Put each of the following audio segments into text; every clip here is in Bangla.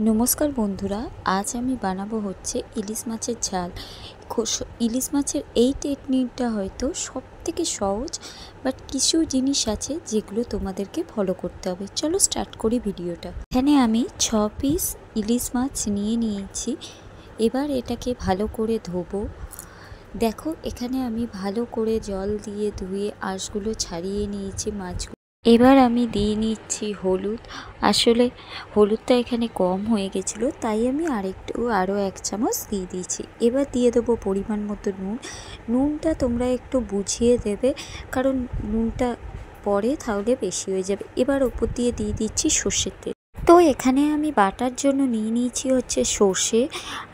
নমস্কার বন্ধুরা, আজ আমি বানাবো হচ্ছে ইলিশ মাছের ঝাল। ইলিশ মাছের এই টেকনিকটা হয়তো সব থেকে সহজ, বাট কিছু জিনিস আছে যেগুলো তোমাদেরকে ফলো করতে হবে। চলো স্টার্ট করি ভিডিওটা। এখানে আমি 6 পিস ইলিশ মাছ নিয়ে নিয়েছি। এবার এটাকে ভালো করে ধোবো। দেখো, এখানে আমি ভালো করে জল দিয়ে ধুয়ে আঁশগুলো ছাড়িয়ে নিয়েছি মাছগুলো। এবার আমি দিয়ে নিচ্ছি হলুদ। আসলে হলুদটা এখানে কম হয়ে গেছিলো, তাই আমি আরও 1 চামচ দিয়ে দিয়েছি। এবার দিয়ে দেবো পরিমাণ মতো নুন। নুনটা তোমরা একটু বুঝিয়ে দেবে, কারণ নুনটা পরে তাহলে বেশি হয়ে যাবে। এবার ওপর দিয়ে দিচ্ছি সর্ষের তেল। তো এখানে আমি বাটার জন্য নিয়ে নিয়েছি হচ্ছে সর্ষে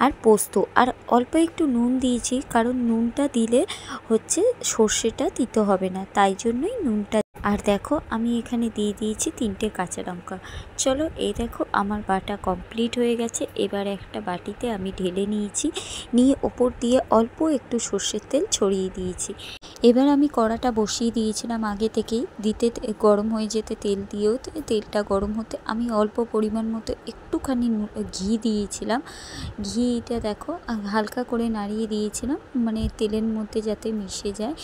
আর পোস্ত, আর অল্প একটু নুন দিয়েছি, কারণ নুনটা দিলে হচ্ছে সর্ষেটা দিতে হবে না, তাই জন্যই নুনটা। আর দেখো, আমি এখানে দিয়ে দিয়েছি 3টে কাঁচা লঙ্কা। চলো, এই দেখো আমার বাটা কমপ্লিট হয়ে গেছে। এবার একটা বাটিতে আমি ঢেলে নিয়ে ওপর দিয়ে অল্প একটু সর্ষের তেল ছড়িয়ে দিয়েছি। এবার আমি কড়াটা বসিয়ে দিয়েছিলাম আগে থেকেই, গরম হয়ে যেতে তেল দিয়েও, তেলটা গরম হতে আমি অল্প পরিমাণ মতো একটুখানি ঘি দিয়েছিলাম। ঘিটা দেখো হালকা করে নাড়িয়ে দিয়েছিলাম, মানে তেলের মধ্যে যাতে মিশে যায়।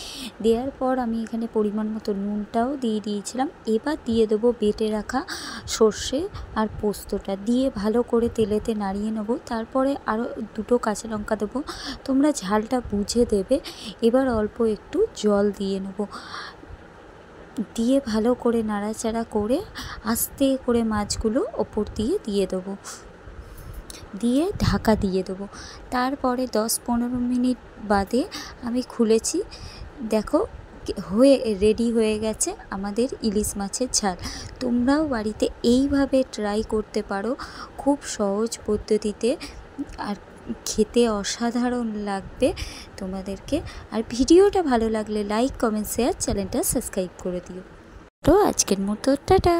দেওয়ার পর আমি এখানে পরিমাণ মতো নুনটাও দিয়ে দিয়েছিলাম। এবার দিয়ে দেবো বেটে রাখা সর্ষে আর পোস্তটা, দিয়ে ভালো করে তেলেতে নাড়িয়ে নেবো। তারপরে আরও 2টো কাঁচা লঙ্কা দেবো, তোমরা ঝালটা বুঝে দেবে। এবার অল্প একটু জল দিয়ে নেবো, দিয়ে ভালো করে নাড়াচাড়া করে আস্তে করে মাছগুলো ওপর দিয়ে দেবো, দিয়ে ঢাকা দিয়ে দেবো। তারপরে 10-15 মিনিট বাদে আমি খুলেছি। দেখো, রেডি হয়ে গেছে আমাদের ইলিশ মাছের ঝাল। তোমরাও বাড়িতে এইভাবে ট্রাই করতে পারো, খুব সহজ পদ্ধতিতে, আর খেতে অসাধারণ লাগবে তোমাদেরকে। আর ভিডিওটা ভালো লাগলে লাইক, কমেন্ট, শেয়ার, চ্যানেলটা সাবস্ক্রাইব করে দিও। তো আজকের মতো টাটা।